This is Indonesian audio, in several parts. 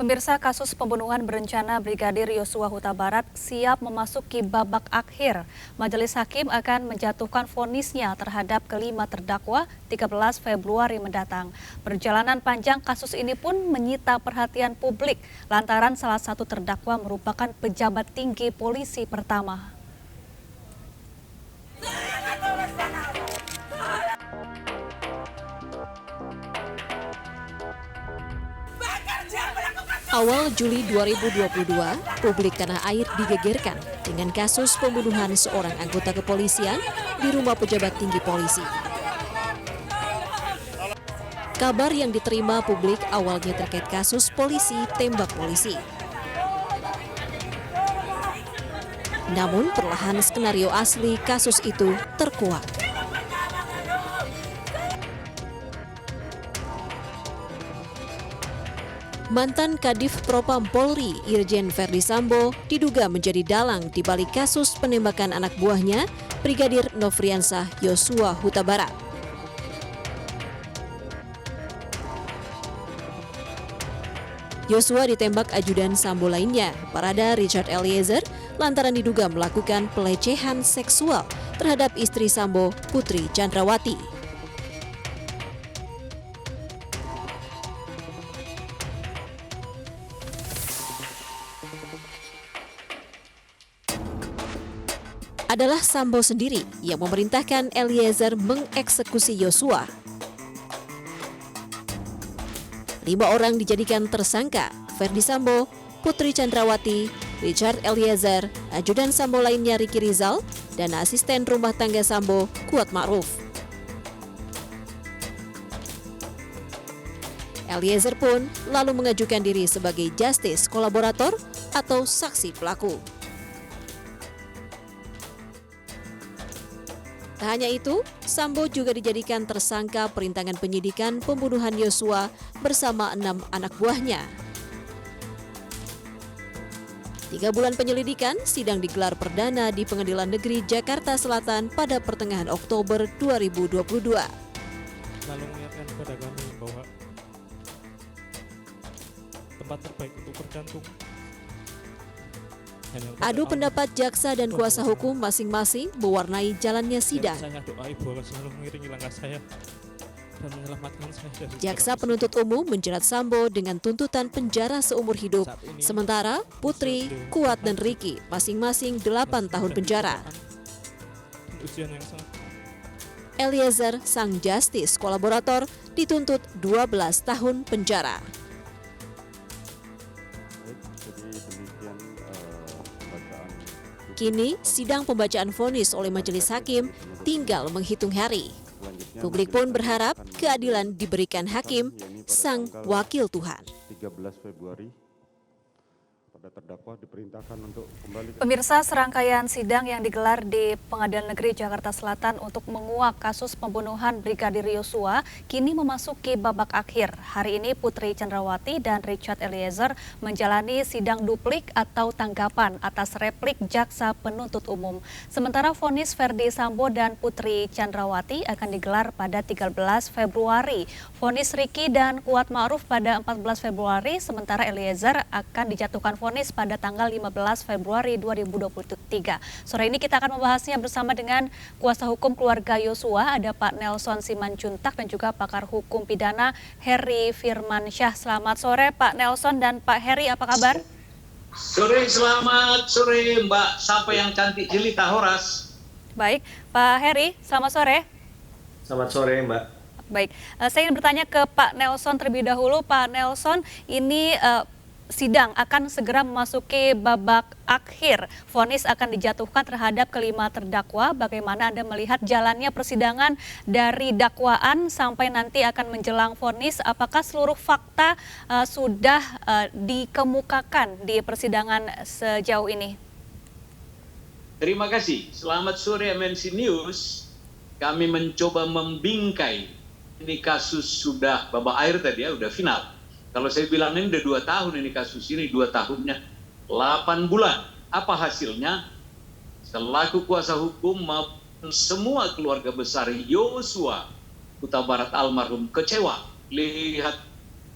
Pemirsa, kasus pembunuhan berencana Brigadir Yosua Huta Barat siap memasuki babak akhir. Majelis Hakim akan menjatuhkan vonisnya terhadap kelima terdakwa 13 Februari mendatang. Perjalanan panjang kasus ini pun menyita perhatian publik lantaran salah satu terdakwa merupakan pejabat tinggi polisi pertama. Awal Juli 2022, publik tanah air digegerkan dengan kasus pembunuhan seorang anggota kepolisian di rumah pejabat tinggi polisi. Kabar yang diterima publik awalnya terkait kasus polisi tembak polisi. Namun perlahan skenario asli kasus itu terkuak. Mantan Kadif Propam Polri, Irjen Verdi Sambo, diduga menjadi dalang di balik kasus penembakan anak buahnya, Brigadir Nofriansah Yosua Huta Barat. Yosua ditembak ajudan Sambo lainnya, Barada Richard Eliezer, lantaran diduga melakukan pelecehan seksual terhadap istri Sambo, Putri Chandrawati. Adalah Sambo sendiri yang memerintahkan Eliezer mengeksekusi Yosua. 5 orang dijadikan tersangka, Verdi Sambo, Putri Chandrawati, Richard Eliezer, ajudan Sambo lainnya Ricky Rizal, dan asisten rumah tangga Sambo, Kuat Ma'ruf. Eliezer pun lalu mengajukan diri sebagai justice kolaborator atau saksi pelaku. Tak hanya itu, Sambo juga dijadikan tersangka perintangan penyidikan pembunuhan Yosua bersama 6 anak buahnya. 3 bulan penyelidikan, sidang digelar perdana di Pengadilan Negeri Jakarta Selatan pada pertengahan Oktober 2022. Lalu mengingatkan kepada kami bahwa tempat terbaik untuk bergantung. Adu pendapat jaksa dan kuasa hukum masing-masing mewarnai jalannya sidang. Saya doa Ibu Allah selalu mengiringi langkah saya dan menyelamatkan saya dari Jaksa penuntut umum menjerat Sambo dengan tuntutan penjara seumur hidup. Sementara Putri, Kuat, dan Ricky masing-masing 8 tahun penjara. ujian yang sangat Eliezer, sang justice kolaborator, dituntut 12 tahun penjara. Kini, sidang pembacaan vonis oleh majelis hakim tinggal menghitung hari. Publik pun berharap keadilan diberikan hakim, sang wakil Tuhan. 13 Februari pada terdakwa diperintahkan untuk kembali. Pemirsa, serangkaian sidang yang digelar di Pengadilan Negeri Jakarta Selatan untuk menguak kasus pembunuhan Brigadir Yosua kini memasuki babak akhir. Hari ini Putri Chandrawati dan Richard Eliezer menjalani sidang duplik atau tanggapan atas replik jaksa penuntut umum. Sementara vonis Verdi Sambo dan Putri Chandrawati akan digelar pada 13 Februari. Vonis Ricky dan Kuat Ma'ruf pada 14 Februari, sementara Eliezer akan dijatuhkan vonis pada tanggal 15 Februari 2023. Sore ini kita akan membahasnya bersama dengan kuasa hukum keluarga Yosua, ada Pak Nelson Simanjuntak dan juga pakar hukum pidana Heri Firmansyah. Selamat sore Pak Nelson dan Pak Heri, apa kabar? Selamat sore Mbak, siapa yang cantik jelita Horas. Baik, Pak Heri, selamat sore. Selamat sore Mbak. Baik, saya ingin bertanya ke Pak Nelson terlebih dahulu. Pak Nelson, ini sidang akan segera memasuki babak akhir. Vonis akan dijatuhkan terhadap kelima terdakwa. Bagaimana Anda melihat jalannya persidangan dari dakwaan sampai nanti akan menjelang vonis? Apakah seluruh fakta sudah dikemukakan di persidangan sejauh ini? Terima kasih. Selamat sore MNC News. Kami mencoba membingkai. Ini kasus sudah babak akhir tadi ya, udah final. Kalau saya bilang ini udah 2 tahun ini kasus ini, 2 tahunnya 8 bulan. Apa hasilnya? Selaku kuasa hukum maupun semua keluarga besar Yosua Huta Barat almarhum kecewa lihat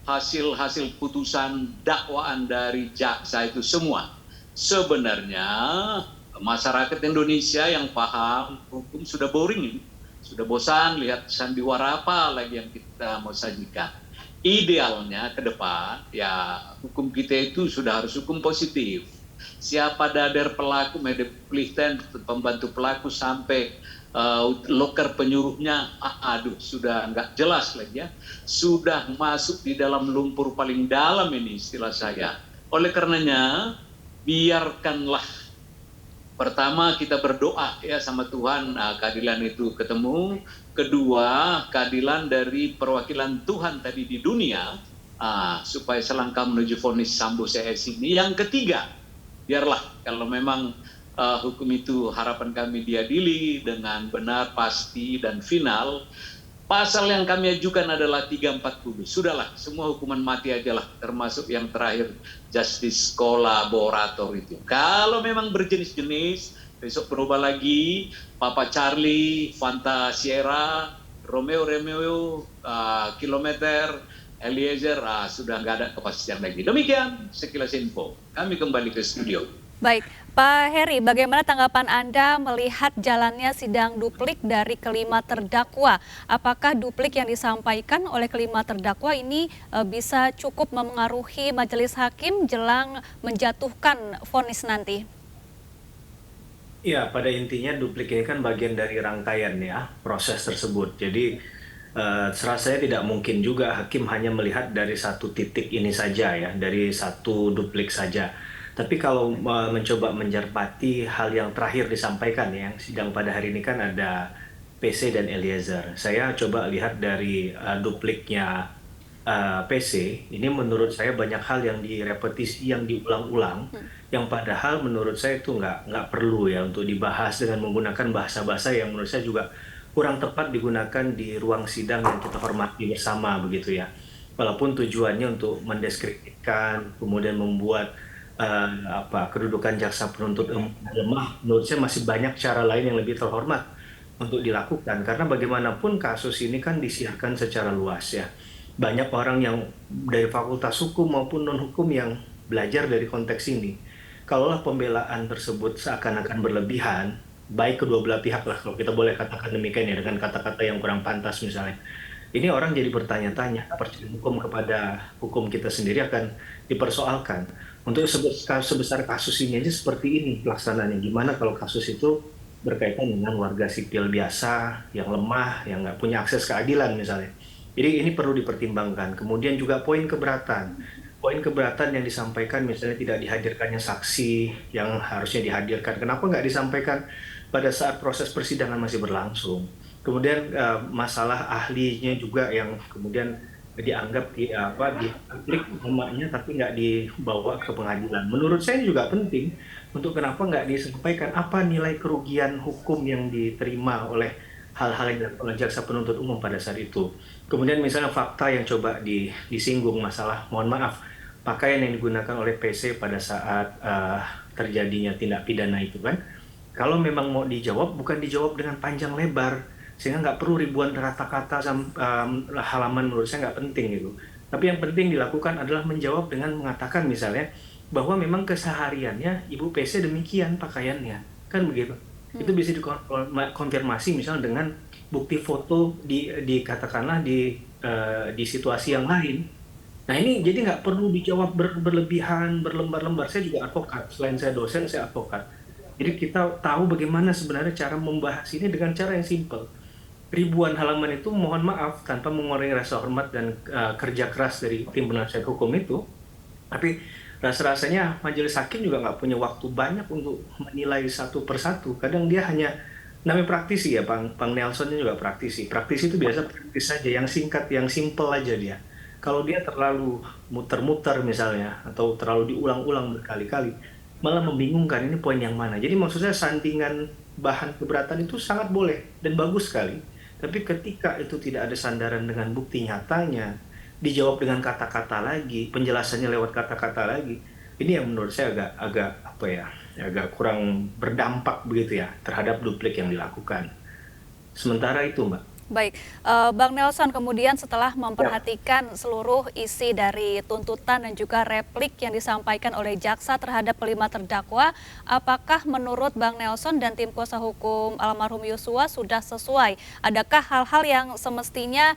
hasil-hasil putusan dakwaan dari jaksa itu semua. Sebenarnya masyarakat Indonesia yang paham hukum sudah boring ini. Sudah bosan lihat sandiwara apa lagi yang kita mau sajikan. Idealnya ke depan ya hukum kita itu sudah harus hukum positif. Siapa dadar pelaku, medeplichten pembantu pelaku sampai loker penyuruhnya, aduh sudah nggak jelas lagi ya, sudah masuk di dalam lumpur paling dalam ini istilah saya. Oleh karenanya biarkanlah pertama kita berdoa ya sama Tuhan, keadilan itu ketemu. Kedua, keadilan dari perwakilan Tuhan tadi di dunia, supaya selangkah menuju vonis Sambo CS ini. Yang ketiga, biarlah kalau memang hukum itu harapan kami diadili dengan benar, pasti, dan final. Pasal yang kami ajukan adalah 340. Sudahlah, semua hukuman mati aja lah, termasuk yang terakhir justice collaborator itu. Kalau memang berjenis-jenis, besok berubah lagi, Papa Charlie, Fanta Sierra, Romeo, Kilometer, Eliezer, sudah nggak ada kepastian lagi. Demikian sekilas info. Kami kembali ke studio. Baik, Pak Heri, bagaimana tanggapan Anda melihat jalannya sidang duplik dari kelima terdakwa? Apakah duplik yang disampaikan oleh kelima terdakwa ini bisa cukup memengaruhi majelis hakim jelang menjatuhkan vonis nanti? Ya, pada intinya duplik ini kan bagian dari rangkaian ya proses tersebut. Jadi serasa tidak mungkin juga hakim hanya melihat dari satu titik ini saja ya, dari satu duplik saja. Tapi kalau mencoba mencermati hal yang terakhir disampaikan ya, yang sidang pada hari ini kan ada PC dan Eliezer. Saya coba lihat dari dupliknya PC, ini menurut saya banyak hal yang direpetisi, yang diulang-ulang, yang padahal menurut saya itu nggak perlu ya untuk dibahas dengan menggunakan bahasa-bahasa yang menurut saya juga kurang tepat digunakan di ruang sidang yang kita hormati bersama begitu ya. Walaupun tujuannya untuk mendeskripsikan, kemudian membuat kedudukan jaksa penuntut umum lemah, menurut saya masih banyak cara lain yang lebih terhormat untuk dilakukan, karena bagaimanapun kasus ini kan disiarkan secara luas ya. Banyak orang yang dari fakultas hukum maupun non-hukum yang belajar dari konteks ini. Kalaulah pembelaan tersebut seakan-akan berlebihan, baik kedua belah pihak lah, kalau kita boleh katakan demikian ya, dengan kata-kata yang kurang pantas misalnya. Ini orang jadi bertanya-tanya, percaya hukum kepada hukum kita sendiri akan dipersoalkan. Untuk sebesar kasus ini aja seperti ini pelaksanaannya. Gimana kalau kasus itu berkaitan dengan warga sipil biasa, yang lemah, yang nggak punya akses keadilan misalnya. Jadi ini perlu dipertimbangkan. Kemudian juga poin keberatan. Poin keberatan yang disampaikan misalnya tidak dihadirkannya saksi yang harusnya dihadirkan. Kenapa nggak disampaikan pada saat proses persidangan masih berlangsung? Kemudian masalah ahlinya juga yang kemudian dianggap diaplik namanya tapi nggak dibawa ke pengadilan. Menurut saya juga penting untuk kenapa nggak disampaikan apa nilai kerugian hukum yang diterima oleh hal-hal yang dilakukan oleh jaksa penuntut umum pada saat itu. Kemudian misalnya fakta yang coba disinggung masalah, mohon maaf, pakaian yang digunakan oleh PC pada saat terjadinya tindak pidana itu kan. Kalau memang mau dijawab, bukan dijawab dengan panjang lebar, sehingga nggak perlu ribuan kata-kata halaman, menurut saya nggak penting gitu. Tapi yang penting dilakukan adalah menjawab dengan mengatakan misalnya bahwa memang kesehariannya Ibu PC demikian pakaiannya, kan begitu. Itu bisa dikonfirmasi misalnya dengan bukti foto dikatakanlah di situasi yang lain. Nah ini jadi nggak perlu dijawab berlebihan, berlembar-lembar. Saya juga advokat, selain saya dosen, saya advokat. Jadi kita tahu bagaimana sebenarnya cara membahas ini dengan cara yang simpel. Ribuan halaman itu mohon maaf tanpa mengurangi rasa hormat dan kerja keras dari tim penasihat hukum itu, tapi rasa-rasanya majelis hakim juga nggak punya waktu banyak untuk menilai satu persatu. Kadang dia hanya, namanya praktisi ya, Bang Nelson juga praktisi. Praktisi itu biasa praktis saja, yang singkat, yang simple aja dia. Kalau dia terlalu muter-muter misalnya, atau terlalu diulang-ulang berkali-kali, malah membingungkan ini poin yang mana. Jadi maksud saya sandingan bahan keberatan itu sangat boleh dan bagus sekali. Tapi ketika itu tidak ada sandaran dengan bukti nyatanya, dijawab dengan kata-kata lagi, penjelasannya lewat kata-kata lagi, ini yang menurut saya agak kurang berdampak begitu ya terhadap duplik yang dilakukan. Sementara itu, Mbak. Baik, Bang Nelson, kemudian setelah memperhatikan seluruh isi dari tuntutan dan juga replik yang disampaikan oleh jaksa terhadap kelima terdakwa, apakah menurut Bang Nelson dan tim kuasa hukum almarhum Yosua sudah sesuai? Adakah hal-hal yang semestinya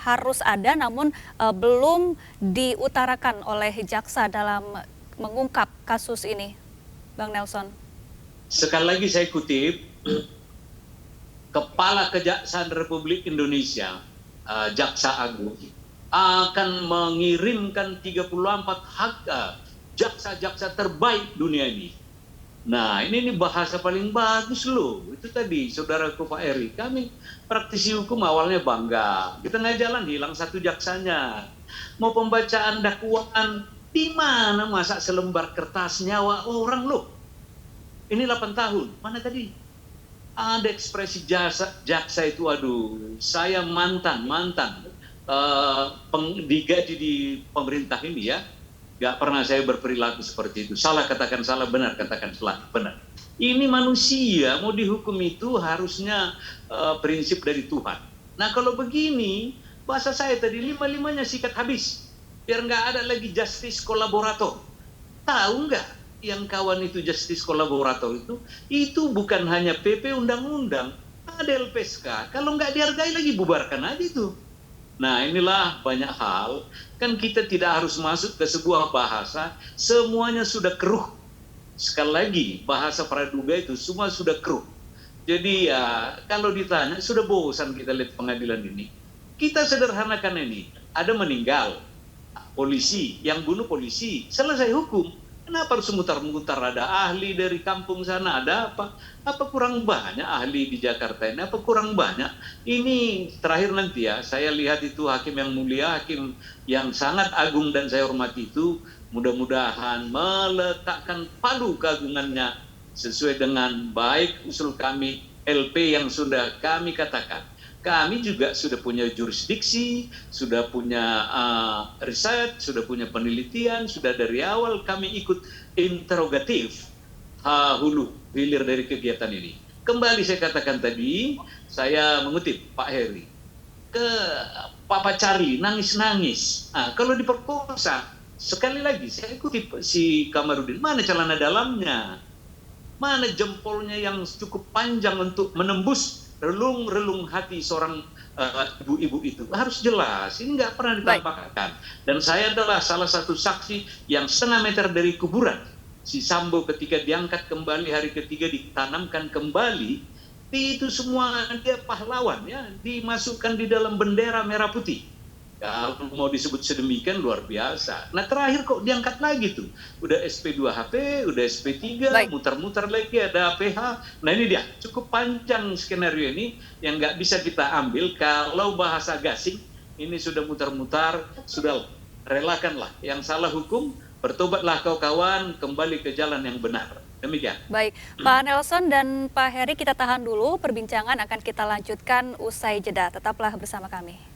harus ada namun belum diutarakan oleh jaksa dalam mengungkap kasus ini, Bang Nelson? Sekali lagi saya kutip, Kepala Kejaksaan Republik Indonesia, Jaksa Agung, akan mengirimkan 34 jaksa-jaksa terbaik dunia ini. Nah, ini bahasa paling bagus loh. Itu tadi, saudaraku Pak Eri, kami praktisi hukum awalnya bangga. Di tengah jalan hilang satu jaksanya. Mau pembacaan dakwaan, di mana masa selembar kertas nyawa orang loh. Ini 8 tahun, mana tadi? Ada ekspresi jaksa itu, aduh, saya mantan digaji di pemerintah ini ya, gak pernah saya berperilaku seperti itu. Salah katakan salah, benar katakan salah, benar. Ini manusia, mau dihukum itu harusnya prinsip dari Tuhan. Nah kalau begini, bahasa saya tadi, 5-5-nya sikat habis, biar nggak ada lagi justice kolaborator. Tahu nggak? Yang kawan itu justice kolaborator itu bukan hanya PP undang-undang, ada LPSK. Kalau nggak dihargai lagi bubarkan aja itu. Nah inilah banyak hal, kan kita tidak harus masuk ke sebuah bahasa, semuanya sudah keruh. Sekali lagi, bahasa praduga itu semua sudah keruh. Jadi ya kalau ditanya, sudah bosan kita lihat pengadilan ini. Kita sederhanakan ini, ada meninggal, polisi, yang bunuh polisi, selesai hukum. Kenapa harus mutar-mutar? Ada ahli dari kampung sana, ada apa? Apa kurang banyak ahli di Jakarta ini? Apa kurang banyak? Ini terakhir nanti ya, saya lihat itu hakim yang mulia, hakim yang sangat agung dan saya hormati itu, mudah-mudahan meletakkan palu keagungannya sesuai dengan baik usul kami LP yang sudah kami katakan. Kami juga sudah punya jurisdiksi, sudah punya riset, sudah punya penelitian, sudah dari awal kami ikut interogatif hulu hilir dari kegiatan ini. Kembali saya katakan tadi, saya mengutip Pak Heri, ke Papa Charlie nangis-nangis. Kalau diperkosa, sekali lagi saya kutip si Kamarudin, mana celana dalamnya? Mana jempolnya yang cukup panjang untuk menembus relung-relung hati seorang ibu-ibu itu? Harus jelas, ini nggak pernah ditampakkan. Dan saya adalah salah satu saksi yang setengah meter dari kuburan. Si Sambo ketika diangkat kembali hari ketiga, ditanamkan kembali, itu semua dia pahlawan ya, dimasukkan di dalam bendera merah putih. Kalau mau disebut sedemikian luar biasa. Nah terakhir kok diangkat lagi tuh. Udah SP2HP, udah SP3, muter-muter lagi ada PH. Nah ini dia, cukup panjang skenario ini yang nggak bisa kita ambil kalau bahasa gasing. Ini sudah muter-muter, sudah relakanlah. Yang salah hukum, bertobatlah kau kawan, kembali ke jalan yang benar. Demikian. Baik, Pak Nelson dan Pak Heri, kita tahan dulu. Perbincangan akan kita lanjutkan usai jeda. Tetaplah bersama kami.